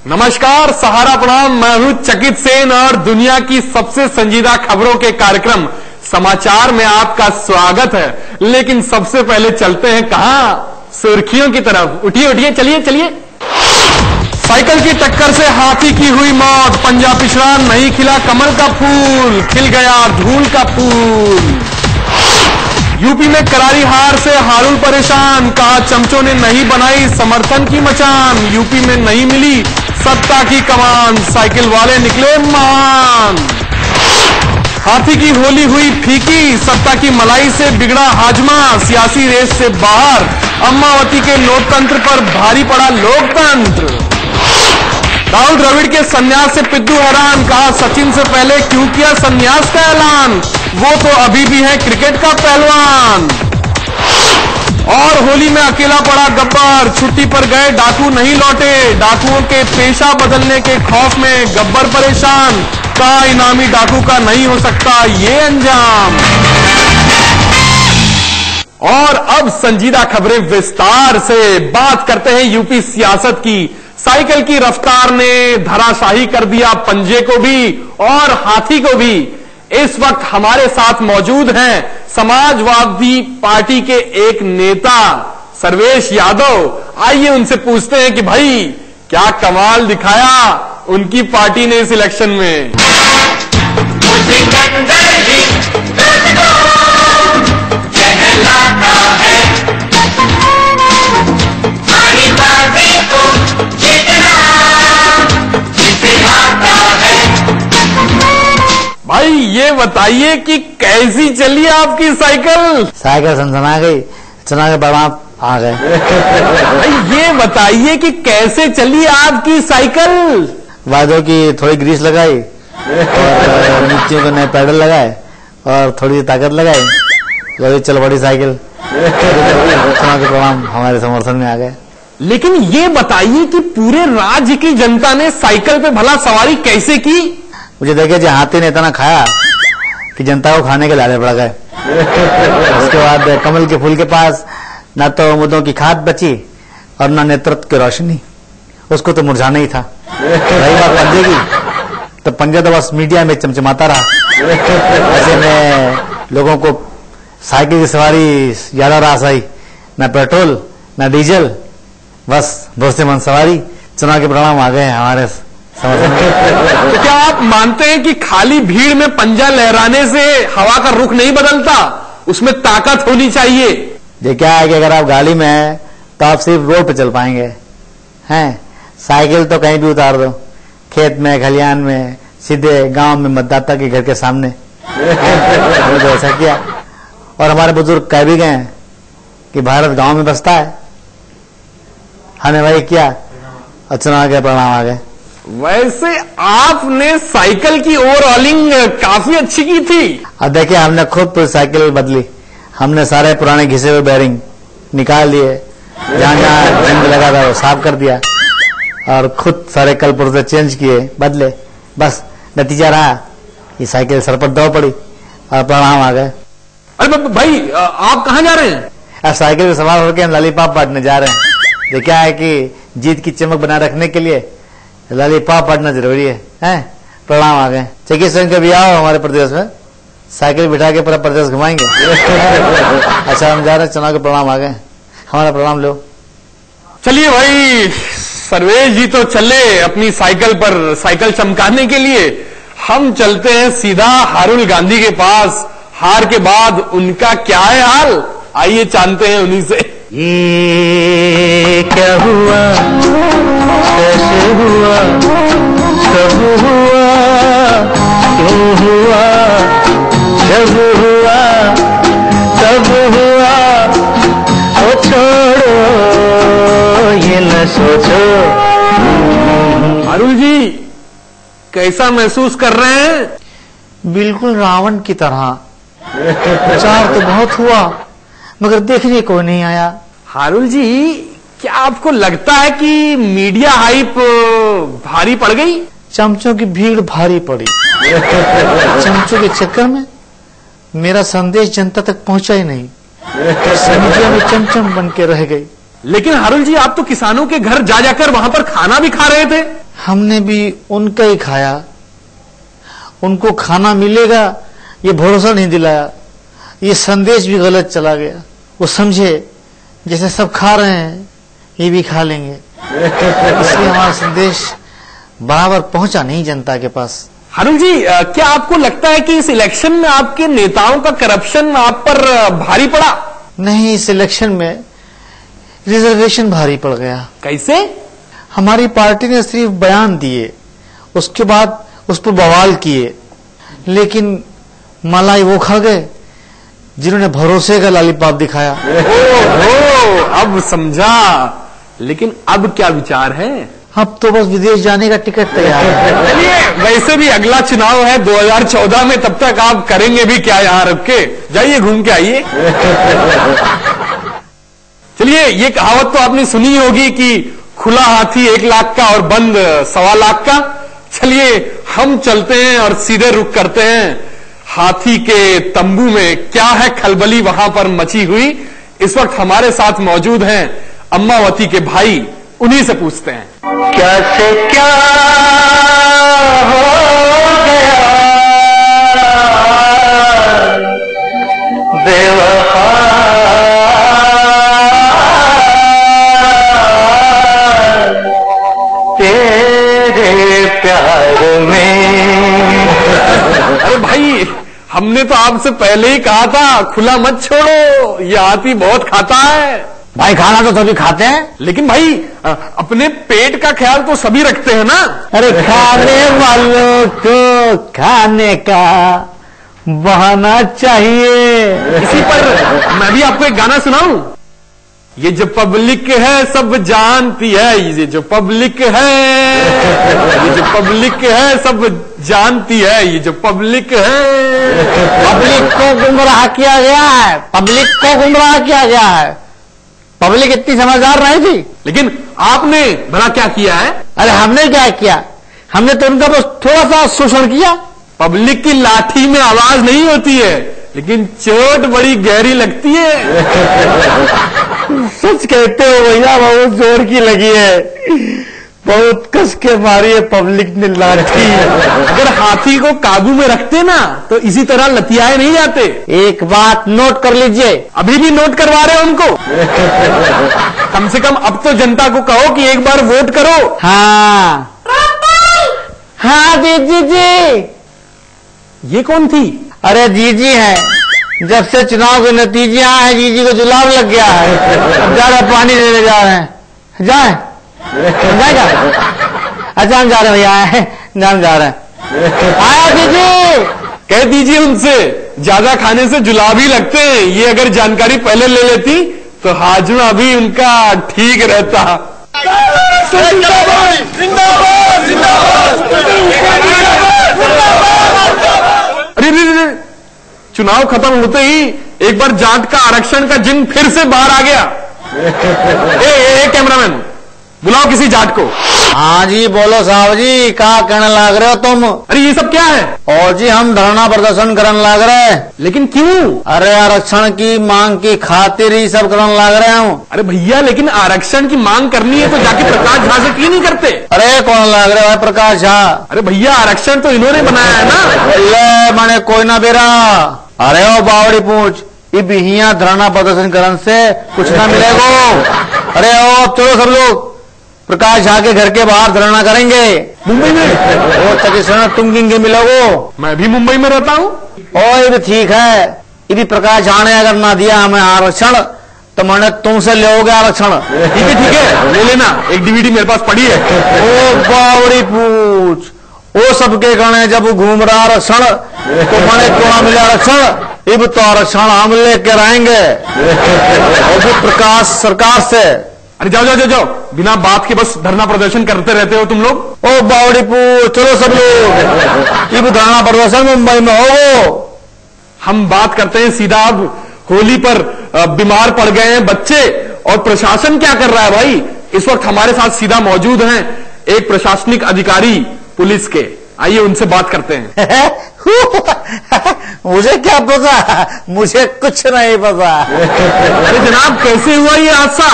नमस्कार, सहारा प्रणाम। मैं हूं चकित सेन और दुनिया की सबसे संजीदा खबरों के कार्यक्रम समाचार में आपका स्वागत है। लेकिन सबसे पहले चलते हैं कहां? सुर्खियों की तरफ। उठिए उठिए, चलिए चलिए। साइकिल की टक्कर से हाथी की हुई मौत। पंजाब पिछड़ा, नहीं खिला कमल का फूल, खिल गया धूल का फूल। यूपी में करारी हार से हारुल परेशान, कहा चमचों ने नहीं बनाई समर्थन की मचान। यूपी में नहीं मिली सत्ता की कमान, साइकिल वाले निकले महान। हाथी की होली हुई फीकी, सत्ता की मलाई से बिगड़ा हाजमा। सियासी रेस से बाहर, अम्मावती के लोकतंत्र पर भारी पड़ा लोकतंत्र। राहुल द्रविड़ के संन्यास से पिद्दू हैरान, कहा सचिन से पहले क्यों किया संन्यास का ऐलान, वो तो अभी भी है क्रिकेट का पहलवान। और होली में अकेला पड़ा गब्बर, छुट्टी पर गए डाकू नहीं लौटे। डाकुओं के पेशा बदलने के खौफ में गब्बर परेशान, कहा इनामी डाकू का नहीं हो सकता ये अंजाम। और अब संजीदा खबरें विस्तार से। बात करते हैं यूपी सियासत की। साइकिल की रफ्तार ने धराशाही कर दिया पंजे को भी और हाथी को भी। इस वक्त हमारे साथ मौजूद हैं समाजवादी पार्टी के एक नेता सर्वेश यादव। आइए उनसे पूछते हैं कि भाई क्या कमाल दिखाया उनकी पार्टी ने इस इलेक्शन में। भाई ये बताइए कि कैसी चली आपकी साइकिल? साइकिल सनसना गई, चना के परिणाम आ गए। भाई ये बताइए कि कैसे चली आपकी साइकिल? वायदों की थोड़ी ग्रीस लगाई और नीचे को नए पैडल लगाए और थोड़ी ताकत लगाई, वही चल पड़ी साइकिल। चना के परिणाम हमारे समर्थन में आ गए। लेकिन ये बताइए कि पूरे राज्य की जनता ने साइकिल पे भला सवारी कैसे की? मुझे देखे जो हाथी ने इतना खाया कि जनता को खाने के लाले पड़ गए। उसके बाद कमल के फूल के पास न तो मुद्दों की खाद बची और न नेतृत्व की रोशनी, उसको तो मुरझाना ही था। रही बात पंजे की, तो पंजा तो बस मीडिया में चमचमाता रहा। ऐसे में लोगों को साइकिल की सवारी ज्यादा रास आई, न पेट्रोल न डीजल, बस भरोसेमंद सवारी। चुनाव के परिणाम आ गए हमारे समर्थन में। तो क्या आप मानते हैं कि खाली भीड़ में पंजा लहराने से हवा का रुख नहीं बदलता, उसमें ताकत होनी चाहिए? ये क्या है कि अगर आप गाड़ी में हैं तो आप सिर्फ रोड पे चल पाएंगे, हैं? साइकिल तो कहीं भी उतार दो, खेत में, खलियान में, सीधे गांव में मतदाता के घर के सामने। हमने तो ऐसा किया और हमारे बुजुर्ग कह भी गए कि भारत गांव में बसता है। हमने वही किया और चुनाव के परिणाम आ गए। वैसे आपने साइकिल की ओवरऑलिंग काफी अच्छी की थी। अब देखिए, हमने खुद पूरी साइकिल बदली। हमने सारे पुराने घिसे हुए बेरिंग निकाल लिए, जहां जहां जंग लगा था वो साफ कर दिया और खुद सारे कल पुर्जे चेंज किए, बदले। बस नतीजा रहा ये साइकिल सर पर दो पड़ी और परिणाम आ गए। अरे भाई आप कहां जा रहे हैं? अब साइकिल में सवार होकर हम लॉलीपॉप बांटने जा रहे हैं। ये क्या है कि जीत की चमक बनाए रखने के लिए लॉलीपॉप बांटना जरूरी है। परिणाम आ गए। चकित सेन कभी आओ हमारे प्रदेश में, साइकिल बिठा के पूरा प्रदेश घुमाएंगे। अच्छा, हम जा रहे हैं, चुनाव के परिणाम आ गए, हमारा परिणाम लो। चलिए भाई, सर्वेश जी तो चले अपनी साइकिल पर साइकिल चमकाने के लिए। हम चलते हैं सीधा हारुल गांधी के पास। हार के बाद उनका क्या है हाल, आइए जानते हैं उन्हीं से। ये क्या हुआ, कैसे हुआ, कब हुआ, क्यों हुआ, जब हुआ, तब हुआ, ओ छोड़ो ये न सोचो। हारुल जी कैसा महसूस कर रहे हैं? बिल्कुल रावण की तरह। प्रचार तो बहुत हुआ मगर देखने को नहीं आया। हारुल जी, क्या आपको लगता है कि मीडिया हाइप भारी पड़ गई? चमचों की भीड़ भारी पड़ी। चमचों के चक्कर में मेरा संदेश जनता तक पहुंचा ही नहीं, मीडिया में चमचम बन के रह गई। लेकिन हारुल जी, आप तो किसानों के घर जा जाकर वहां पर खाना भी खा रहे थे। हमने भी उनका ही खाया, उनको खाना मिलेगा ये भरोसा नहीं दिलाया, ये संदेश भी गलत चला गया। वो समझे जैसे सब खा रहे हैं ये भी खा लेंगे, इसलिए हमारा संदेश बराबर पहुंचा नहीं जनता के पास। हारून जी, क्या आपको लगता है कि इस इलेक्शन में आपके नेताओं का करप्शन आप पर भारी पड़ा? नहीं, इस इलेक्शन में रिजर्वेशन भारी पड़ गया। कैसे? हमारी पार्टी ने सिर्फ बयान दिए, उसके बाद उस पर बवाल किए, लेकिन मलाई वो खा गए जिन्होंने भरोसे का लॉलीपॉप दिखाया। ओहो, अब समझा। लेकिन अब क्या विचार है? अब तो बस विदेश जाने का टिकट तैयार है। चलिए, वैसे भी अगला चुनाव है 2014 में, तब तक आप करेंगे भी क्या यहाँ रुक के? जाइए घूम के आइए। चलिए, ये कहावत तो आपने सुनी होगी कि खुला हाथी 1 लाख का और बंद 1.25 लाख का। चलिए, हम चलते हैं और सीधे रुक करते हैं हाथी के तंबू में क्या है खलबली वहां पर मची हुई। इस वक्त हमारे साथ मौजूद हैं अम्मावती के भाई, उन्हीं से पूछते हैं। क्या से क्या हो गया बेवफा, तेरे प्यार में। अरे भाई, हमने तो आपसे पहले ही कहा था खुला मत छोड़ो, ये हाथी बहुत खाता है। भाई खाना तो सभी खाते हैं, लेकिन भाई अपने पेट का ख्याल तो सभी रखते हैं ना। अरे खाने वालों को खाने का बहाना चाहिए। इसी पर मैं भी आपको एक गाना सुनाऊं। ये जो पब्लिक है सब जानती है, ये जो पब्लिक है, ये जो पब्लिक है सब जानती है, ये जो पब्लिक है। पब्लिक को गुमराह किया गया है, पब्लिक को गुमराह किया गया है। पब्लिक इतनी समझदार नहीं थी। लेकिन आपने भला क्या किया है? अरे हमने क्या किया, हमने तो उनका बस थोड़ा सा शोषण किया। पब्लिक की लाठी में आवाज नहीं होती है, लेकिन चोट बड़ी गहरी लगती है। सच कहते हो भैया, बहुत जोर की लगी है, बहुत कस के मारी है पब्लिक ने लाठी। अगर हाथी को काबू में रखते ना तो इसी तरह लतियाए नहीं जाते। एक बात नोट कर लीजिए। अभी भी नोट करवा रहे हो उनको? कम से कम अब तो जनता को कहो कि एक बार वोट करो। हाँ हाँ दीदी जी। ये कौन थी? अरे जीजी है, जब से चुनाव के नतीजे आए हैं जीजी को जुलाब लग गया है, अब ज्यादा पानी देने जा रहे हैं। जाए जाएगा? अच्छा हम जा रहे हैं भैया, हम जा रहे हैं। आया दीदी, कह दीजिए उनसे ज्यादा खाने से जुलाब ही लगते हैं। ये अगर जानकारी पहले ले लेती तो हाजमा भी उनका ठीक रहता। अरे चुनाव खत्म होते ही एक बार जाट का आरक्षण का जिन फिर से बाहर आ गया। ए कैमरामैन, बुलाओ किसी जाट को। हाँ जी बोलो साहब जी, क्या कहने लग रहे हो तुम? अरे ये सब क्या है? और जी हम धरना प्रदर्शन करने लग रहे हैं। लेकिन क्यों? अरे आरक्षण की मांग की खातिर ही सब करने लग रहे हूँ। अरे भैया, लेकिन आरक्षण की मांग करनी है तो जाके प्रकाश झा से क्यों नहीं करते? अरे कौन लग रहे भाई प्रकाश झा? अरे भैया, आरक्षण तो इन्होंने बनाया है ना। ले मैंने कोई ना बेरा। अरे ओ बावड़ी पूछ, ये बिहिया धरना प्रदर्शन करने से कुछ ना मिलेगा। अरे ओ चलो सब लोग प्रकाश झा के घर के बाहर धरना करेंगे। मुंबई में? और तक तुम किंगे मिलोगो? मैं भी मुंबई में रहता हूँ। ओ ये भी ठीक है, ये भी प्रकाश झा ने अगर ना दिया हमें आरक्षण तो मैंने तुमसे लोगे आरक्षण। ठीक है, ले लेना, एक डीवीडी मेरे पास पड़ी है। ओ बावड़ी पूछ, वो सबके गणे जब घूम रहा आरक्षण तो मैंने क्यों मिले आरक्षण? अब तो आरक्षण हम लेके रहेंगे, और भी प्रकाश सरकार से। अरे जाओ जाओ जाओ जाओ, बिना बात के बस धरना प्रदर्शन करते रहते हो तुम लोग। ओ बावड़ी पूछ, चलो सब लोग, ये धरना प्रदर्शन मुंबई में हो। हम बात करते हैं सीधा। अब होली पर बीमार पड़ गए हैं बच्चे, और प्रशासन क्या कर रहा है भाई? इस वक्त हमारे साथ सीधा मौजूद हैं एक प्रशासनिक अधिकारी पुलिस के। आइए उनसे बात करते हैं। मुझे क्या पता, मुझे कुछ नहीं पता। अरे जनाब, कैसे हुआ ये हादसा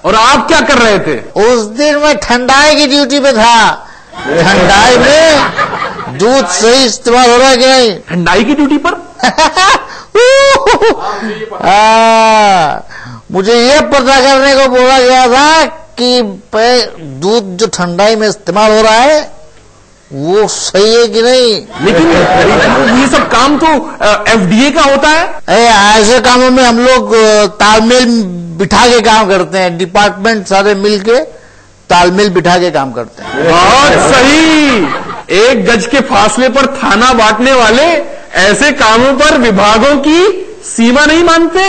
और आप क्या कर रहे थे? उस दिन मैं ठंडाई की ड्यूटी पे था, ठंडाई में दूध सही इस्तेमाल हो रहा है कि नहीं? ठंडाई की ड्यूटी पर? मुझे ये पता करने को बोला गया था कि दूध जो ठंडाई में इस्तेमाल हो रहा है वो सही है कि नहीं। लेकिन ये सब काम तो FDA का होता है। ऐसे कामों में हम लोग तालमेल बिठा के काम करते हैं, डिपार्टमेंट सारे मिलके तालमेल बिठा के काम करते हैं। बहुत सही। 1 गज के फासले पर थाना बांटने वाले ऐसे कामों पर विभागों की सीमा नहीं मानते।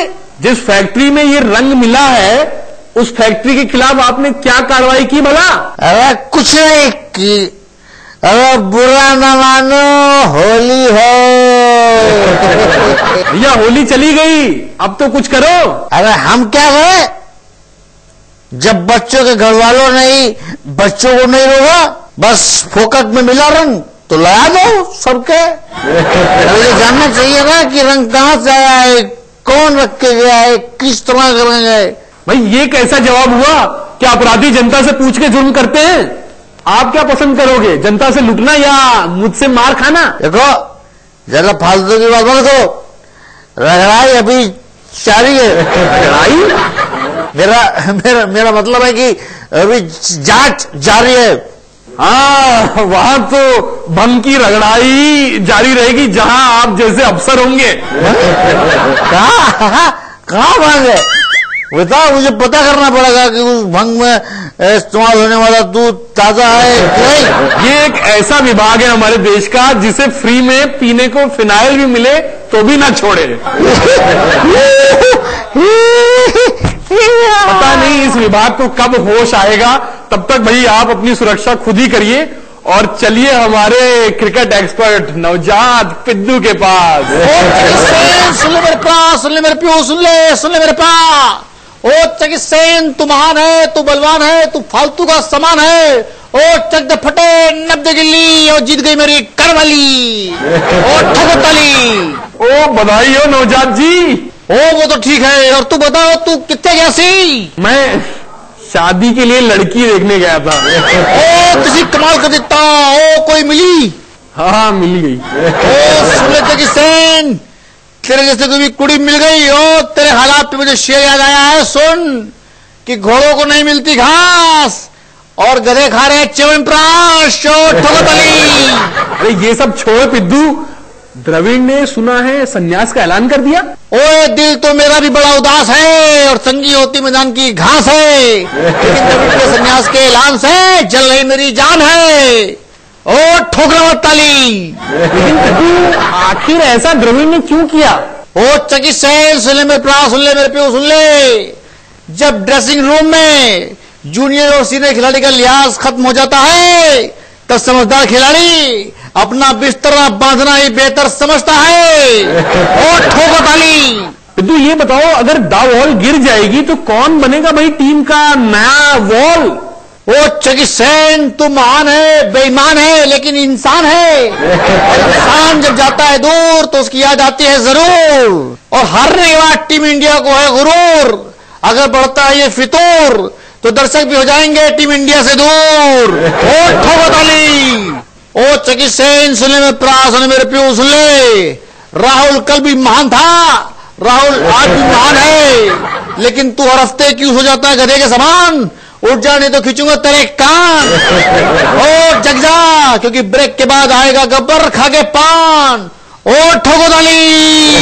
जिस फैक्ट्री में ये रंग मिला है उस फैक्ट्री के खिलाफ आपने क्या कार्रवाई की भला? अरे कुछ नहीं की। अरे बुरा न मानो, होली है। भैया होली चली गई, अब तो कुछ करो। अरे हम क्या करें? जब बच्चों के घर वालों ने ही बच्चों को नहीं रोका, बस फोकट में मिला रंग तो लगा दो सबके। मुझे जानना चाहिए ना कि रंग कहां से आया है, कौन रख के गया है, किस तरह का रंग है। भाई ये कैसा जवाब हुआ? क्या अपराधी जनता से पूछ के जुर्म करते हैं? आप क्या पसंद करोगे, जनता से लुटना या मुझसे मार खाना? देखो ज्यादा फालतू की बात मत करो, रगड़ाई अभी जारी है। लड़ाई? मेरा मतलब है कि अभी जांच जारी है। हाँ, वहां तो भंग की रगड़ाई जारी रहेगी जहां आप जैसे अफसर होंगे। कहाँ भंग है बताओ, मुझे पता करना पड़ेगा कि उस भंग में इस्तेमाल होने वाला दूध ताजा है नहीं। ये एक ऐसा विभाग है हमारे देश का जिसे फ्री में पीने को फिनाइल भी मिले तो भी ना छोड़े। पता नहीं इस विभाग को कब होश आएगा। तब तक भाई आप अपनी सुरक्षा खुद ही करिए और चलिए हमारे क्रिकेट एक्सपर्ट नवजात पिद्दू के पास। सुन ले मेरे प्रा, सुन ले मेरे प्यो, सुन ले मेरे प्रा। ओ चकित सेन, तू महान है, तू बलवान है, तू फालतू का सामान है। ओ चक दे फटे, नब दे गिल्ली, और जीत गई मेरी करवाली। ओ ठगोताली। ओ बधाई हो नवजात जी। ओ वो तो ठीक है, और तू बताओ तू कितने गया सी? मैं शादी के लिए लड़की देखने गया था। ओ किसी कमाल कर देता। ओ कोई मिली? हाँ मिल गई। ओ सुन ले चकित सेन, तेरे जैसे कोई कुड़ी मिल गई। ओ तेरे हालात पे मुझे शेर याद आया है। सुन कि घोड़ों को नहीं मिलती घास और गधे खा रहे च्यवनप्राश। ठगोताली। अरे ये सब छोड़ पिद्दू, द्रविड़ ने सुना है संन्यास का ऐलान कर दिया। ओए दिल तो मेरा भी बड़ा उदास है और संगी होती मैदान की घास है, लेकिन द्रविड़ के संन्यास के ऐलान से जल रही मेरी जान है। ओ ठोकरा ताली। लेकिन पिद्दू आखिर ऐसा द्रविड़ ने क्यों किया? ओ चकित सेन, सुन ले मेरे प्रा, सुन ले मेरे प्यो, सुन ले। जब ड्रेसिंग रूम में जूनियर और सीनियर खिलाड़ी का लिहाज खत्म हो जाता है तब समझदार खिलाड़ी अपना बिस्तर बांधना ही बेहतर समझता है। और ठोको ताली। पिद्दू ये बताओ, अगर द वॉल गिर जाएगी तो कौन बनेगा भाई टीम का नया वॉल? ओ चकित सेन, तू महान है, बेईमान है, लेकिन इंसान है। इंसान जब जाता है दूर तो उसकी याद आती है जरूर, और हारने के बाद टीम इंडिया को है गुरूर। अगर बढ़ता है ये फितूर तो दर्शक भी हो जाएंगे टीम इंडिया से दूर। ओ ठोको ताली। ओ चकित सेन, सुन ले मेरे प्रा, सुन ले मेरे प्यो, सुन ले। राहुल कल भी महान था, राहुल आज भी महान है, लेकिन तू हर हफ्ते क्यों हो जाता है गधे के समान? उठ जा नहीं तो खींचूंगा तेरे कान। ओ जग जा, क्योंकि ब्रेक के बाद आएगा गब्बर खा के पान। ओ ठोको ताली।